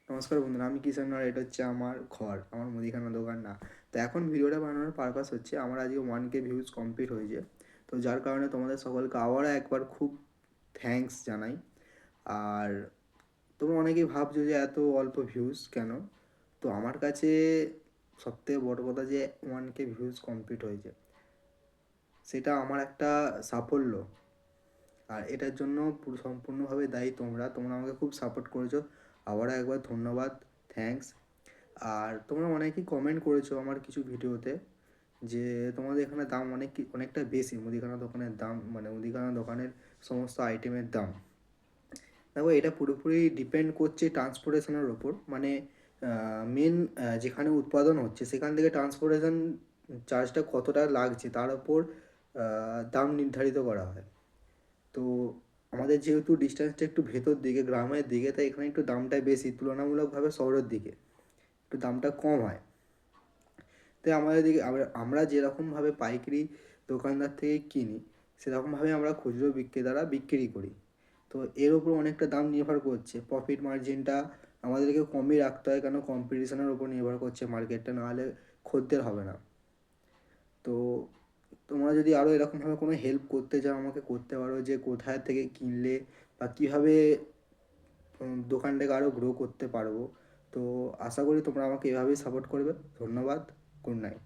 নমস্কার বন্ধুরা, আমি কিষান আর এটা হচ্ছে আমার ঘর, আমার মুদিখানা দোকান না। তো এখন ভিডিওটা বানানোর পারপাস হচ্ছে আমার আজকে 1K ভিউজ কমপ্লিট হয়েছে। তো যার কারণে তোমাদের সকলকে আবারও একবার খুব থ্যাঙ্কস জানাই। আর তোমরা অনেকেই ভাবছো যে এত অল্প ভিউজ কেন। তো আমার কাছে সবথেকে বড় কথা যে 1K ভিউজ কমপ্লিট হয়েছে, সেটা আমার একটা সাফল্য। আর এটার জন্য পুরো সম্পূর্ণভাবে দায়ী তোমরা। তোমরা আমাকে খুব সাপোর্ট করেছো, আবারও একবার ধন্যবাদ, থ্যাঙ্কস। আর তোমরা অনেকেই কমেন্ট করেছো আমার কিছু ভিডিওতে যে তোমাদের এখানে দাম অনেকটা বেশি, মুদিখানা দোকানের দাম, মানে মুদিখানা দোকানের সমস্ত আইটেমের দাম। দেখো, এটা পুরোপুরি ডিপেন্ড করছে ট্রান্সপোর্টেশনের ওপর, মানে মেন যেখানে উৎপাদন হচ্ছে সেখান থেকে ট্রান্সপোর্টেশন চার্জটা কতটা লাগছে তার ওপর দাম নির্ধারিত করা হয়। তো আমাদের যেহেতু ডিস্টেন্সটা একটু ভেতর দিকে, গ্রামের দিকে, তাই এখানে একটু দামটা বেশি তুলনামূলকভাবে শহরের দিকে একটু দামটা কম হয়। তাই আমাদের দিকে আমরা যেরকমভাবে পাইকারি দোকানদার থেকে কিনি, সেরকমভাবে আমরা খুচরো বিক্রেতারা বিক্রি করি। তো এর ওপর অনেকটা দাম নির্ভর করছে, প্রফিট মার্জিনটা আমাদেরকে কমই রাখতে হয়, কেন কম্পিটিশনের ওপর নির্ভর করছে মার্কেটটা, নাহলে খদ্দের হবে না। তো তোমরা যদি আরও এরকমভাবে কোনো হেল্প করতে চাও আমাকে করতে পারো, যে কোথায় থেকে কিনলে বা কীভাবে দোকানটাকে আরও গ্রো করতে পারবো। তো আশা করি তোমরা আমাকে এভাবেই সাপোর্ট করবে। ধন্যবাদ, গুড নাইট।